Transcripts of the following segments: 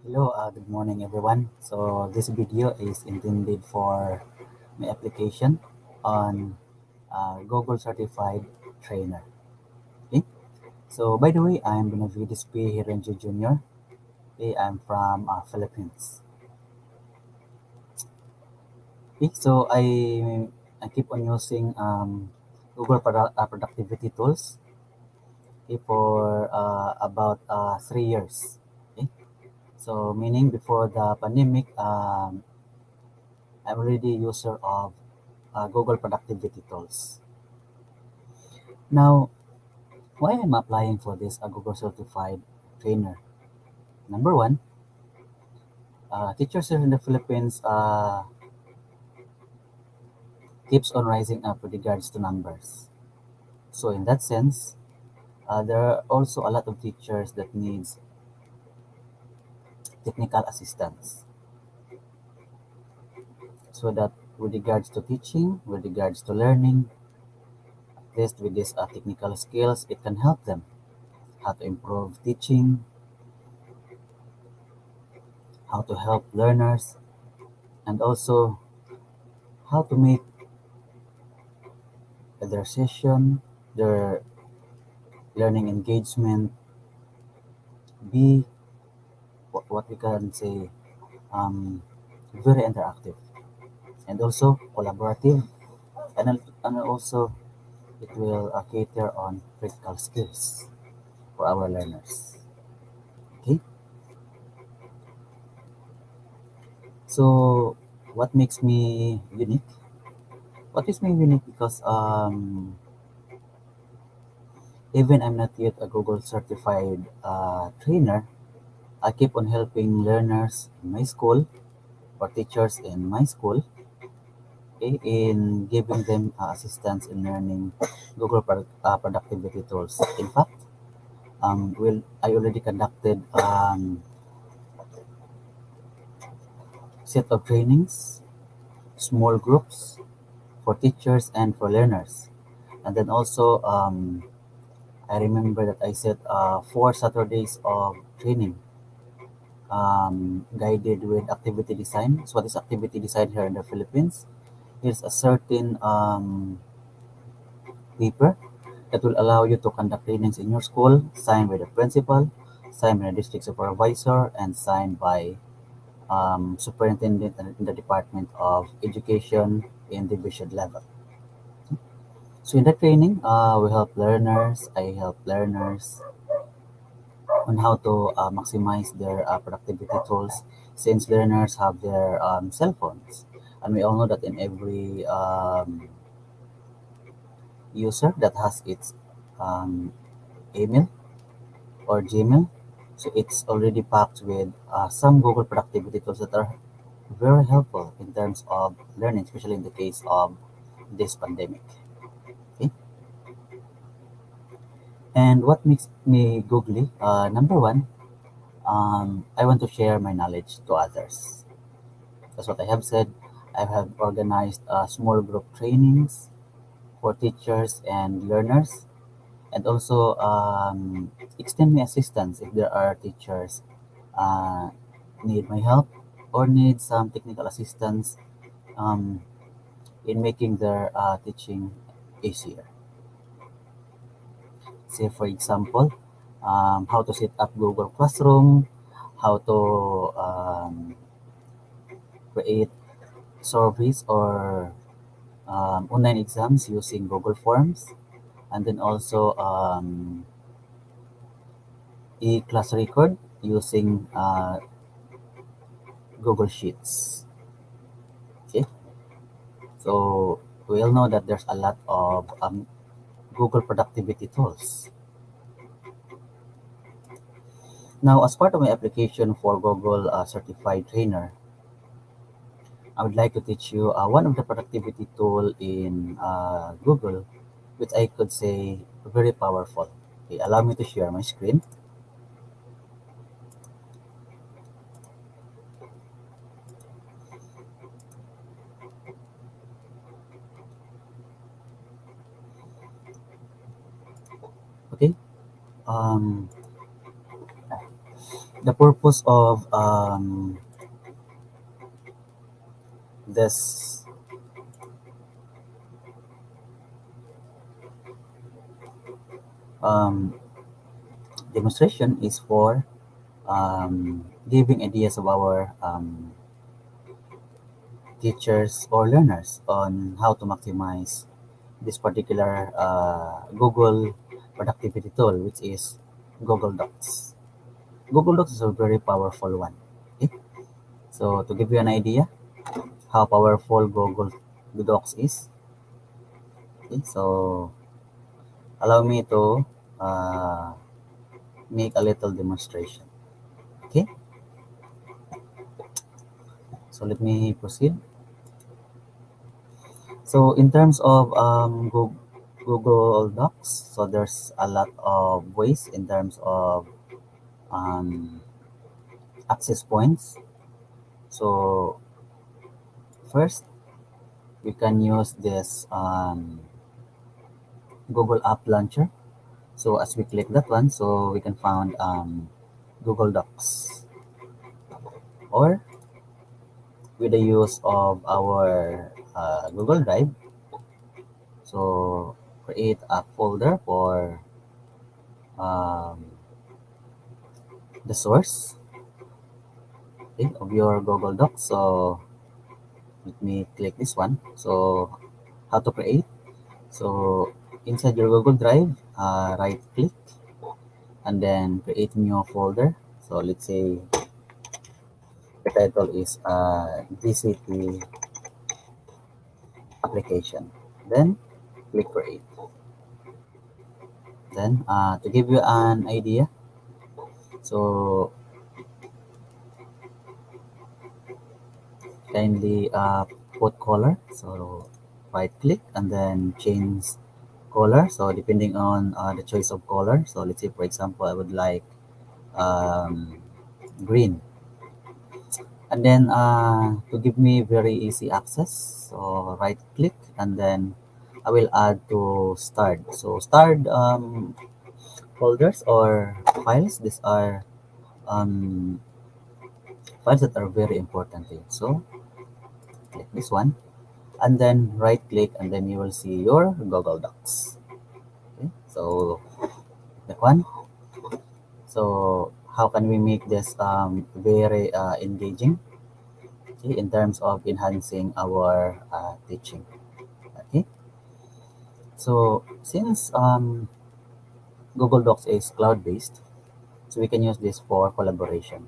Hello, good morning everyone. So this video is intended for my application on Google Certified Trainer. Okay. So by the way, I'm Benavides P. Hirenjo Jr. Okay, I'm from Philippines. Okay, so I keep on using Google productivity tools okay, for about 3 years. Okay. So meaning before the pandemic, I'm already user of Google productivity tools. Now, why I'm applying for this Google certified trainer? Number one, teachers here in the Philippines keeps on rising up with regards to numbers. So in that sense, there are also a lot of teachers that needs technical assistance. So that with regards to teaching, with regards to learning, at least with these technical skills, it can help them how to improve teaching, how to help learners, and also how to make their session, their learning engagement be what we can say very interactive and also collaborative and also it will cater on critical skills for our learners. Okay, so what makes me unique? What makes me unique because even I'm not yet a Google certified trainer, I keep on helping learners in my school or teachers in my school okay, in giving them assistance in learning Google productivity tools. In fact, I already conducted set of trainings, small groups for teachers and for learners. And then also, I remember that I set 4 Saturdays of training guided with activity design. So what is activity design here in the Philippines? Here's a certain paper that will allow you to conduct trainings in your school, signed by the principal, signed by the district supervisor, and signed by superintendent in the Department of Education in division level. So in the training, I help learners on how to maximize their productivity tools since learners have their cell phones. And we all know that in every user that has its um, email or Gmail. So it's already packed with some Google productivity tools that are very helpful in terms of learning, especially in the case of this pandemic. Okay? And what makes me googly? Number one, I want to share my knowledge to others. That's what I have said. I have organized small group trainings for teachers and learners, and also extend my assistance if there are teachers uh, need my help or need some technical assistance um, in making their teaching easier. Say, for example, how to set up Google Classroom, how to create surveys or online exams using Google Forms, and then also e-class record using Google Sheets. Okay, so we all know that there's a lot of Google productivity tools. Now, as part of my application for Google Certified Trainer, I would like to teach you one of the productivity tool in Google, which I could say very powerful. Okay, allow me to share my screen. Okay. Um, The purpose of this um, demonstration is for giving ideas of our teachers or learners on how to maximize this particular Google productivity tool, which is Google Docs. Google Docs is a very powerful one. Okay? So to give you an idea how powerful Google Docs is, okay, so allow me to uh, make a little demonstration. Okay, so let me proceed. So in terms of Google Docs, so there's a lot of ways in terms of um, access points. So first, we can use this Google App Launcher. So as we click that one, so we can find Google Docs, or with the use of our Google Drive. So create a folder for um, the source, okay, of your Google Docs. So let me click this one. So how to create? So inside your Google Drive, right click and then create new folder. So let's say the title is DCT application. Then click create. Then to give you an idea, so kindly put color. So right click and then change color. So depending on the choice of color. So let's say for example I would like um, green. And then to give me very easy access, so right click and then I will add to starred. So starred folders or files, these are um, files that are very important here. So click this one and then right click and then you will see your Google Docs. Okay, so that one. So how can we make this very engaging, okay, in terms of enhancing our teaching? Okay, so since Google Docs is cloud-based, so we can use this for collaboration.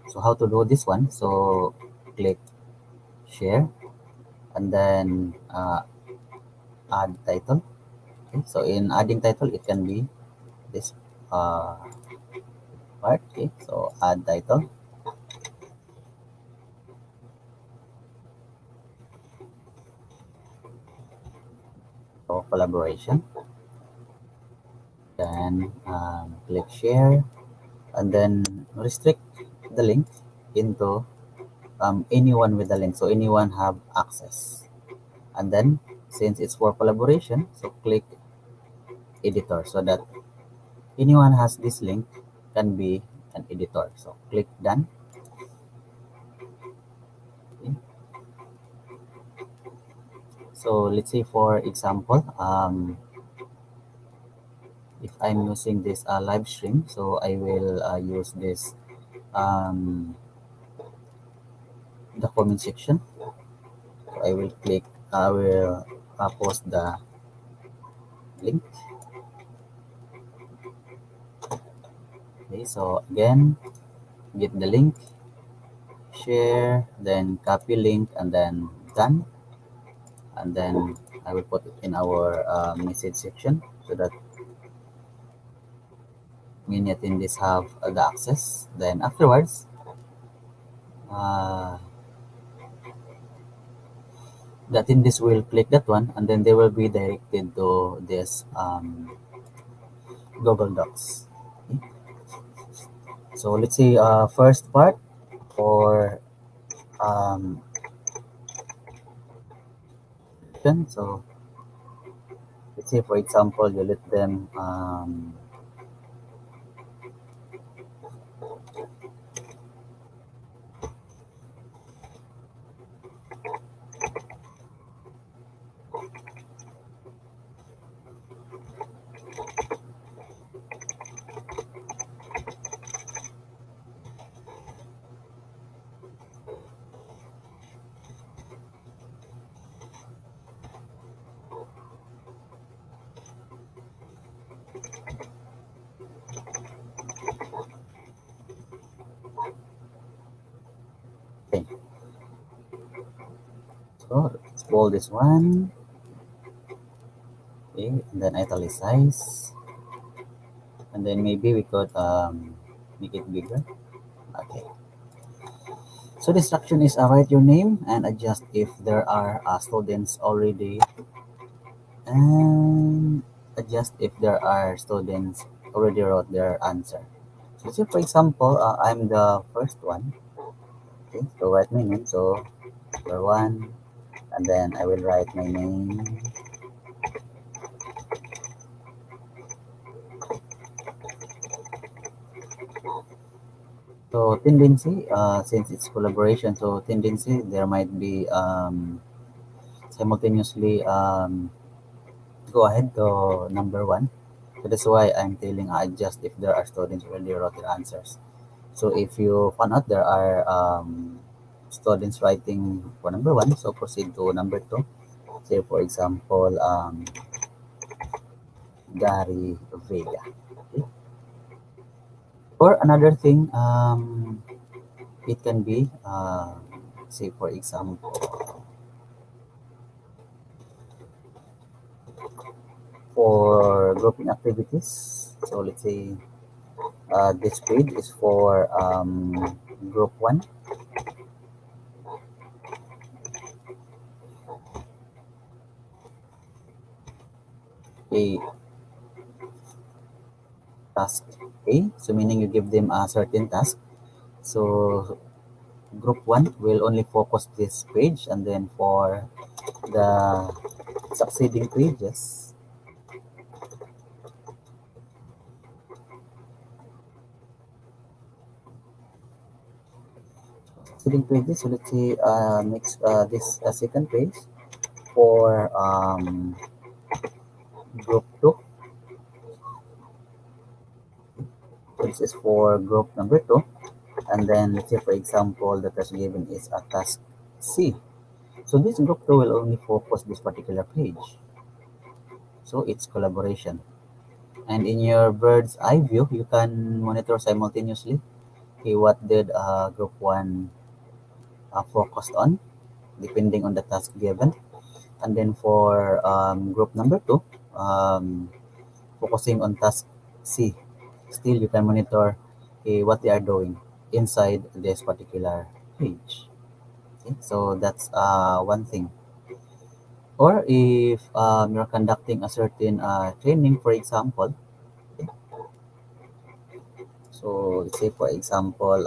So how to do this one? So click share and then add title. Okay, so in adding title, it can be this uh, part. Okay, so add title, so collaboration. Then click share and then restrict the link into anyone with the link, so anyone have access. And then since it's for collaboration, so click editor so that anyone has this link can be an editor. So click done. Okay. So let's say for example, if I'm using this live stream, so I will use this um, the comment section. So I will click, I will post the link. Okay, so again, get the link, share, then copy link, and then done. And then I will put it in our message section so that many attendees have the access. Then afterwards, uh, the attendees will click that one and then they will be directed to this Google Docs. Okay. So let's see, first part for um, so let's say for example you let them So let's bold this one. Okay, and then italicize, and then maybe we could make it bigger. Okay. So the instruction is write your name and adjust if there are students already, and adjust if there are students already wrote their answer. So say for example, I'm the first one. Okay, so write my name. So number one, and then I will write my name. So tendency, since it's collaboration, so tendency there might be simultaneously go ahead to number one. So that's why I'm telling adjust if there are students already wrote their answers. So if you found out there are students writing for number one, so proceed to number two. Say for example, Gary Vega. Okay. Or another thing, it can be, say for example, for grouping activities. So let's say this page is for group one, a task A. So meaning you give them a certain task. So group one will only focus this page, and then for the succeeding pages, so let's say next this second page for group two. So this is for group number two, and then let's say for example the task given is a task C. So this group two will only focus this particular page. So it's collaboration. And in your bird's eye view, you can monitor simultaneously, okay, what did group one focused on, depending on the task given. And then for group number two, focusing on task C, still you can monitor what they are doing inside this particular page. Okay? So that's one thing. Or if you're conducting a certain training, for example, okay, so let's say for example,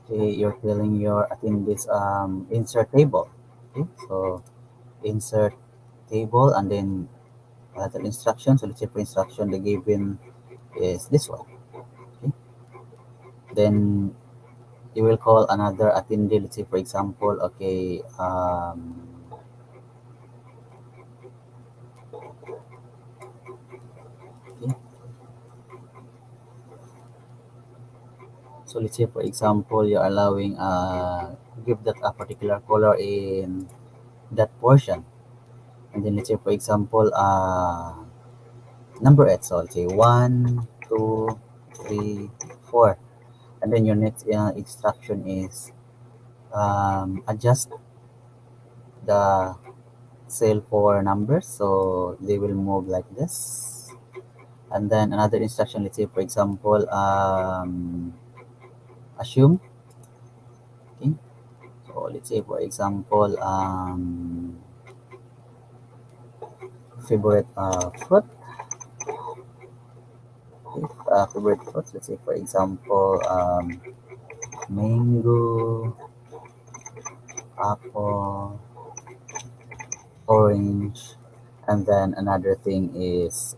okay, you're telling your attendees insert table. Okay, so insert table, and then the instruction. So let's say for instruction the given is this one. Okay, then you will call another attendee. Let's say for example, okay, okay. So let's say for example you're allowing give that a particular color in that portion, and then let's say for example number eight. So let's say one, two, three, four, and then your next instruction is adjust the cell for numbers, so they will move like this. And then another instruction, let's say for example assume. Okay, so let's say for example favorite fruit. Okay, favorite fruit, let's say for example mango, apple, orange, and then another thing is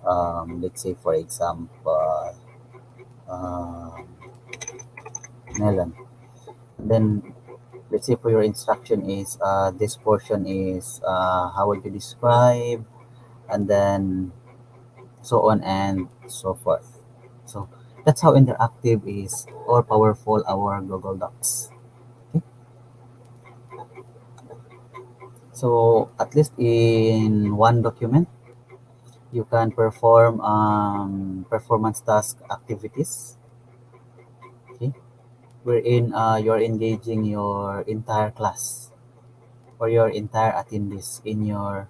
let's say for example um melon. And then let's say for your instruction is this portion is how would you describe, and then so on and so forth. So that's how interactive is or powerful our Google Docs. Okay? So at least in one document you can perform performance task activities, okay, wherein you're engaging your entire class or your entire attendees in your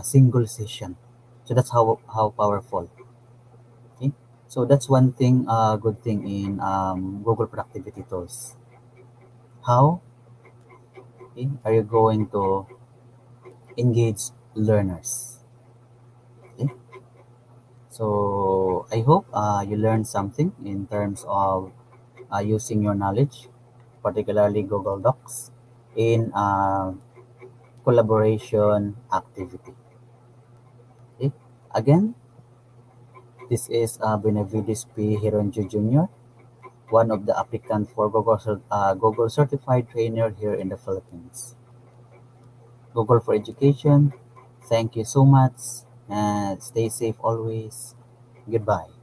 single session. So that's how powerful. Okay, so that's one thing, good thing in Google productivity tools. How, okay, are you going to engage learners? Okay, so I hope you learned something in terms of using your knowledge, particularly Google Docs, in collaboration activity. Okay? Again, this is Benavides P. Hironjo Jr., one of the applicants for Google Certified Trainer here in the Philippines. Google for Education, thank you so much and stay safe always. Goodbye.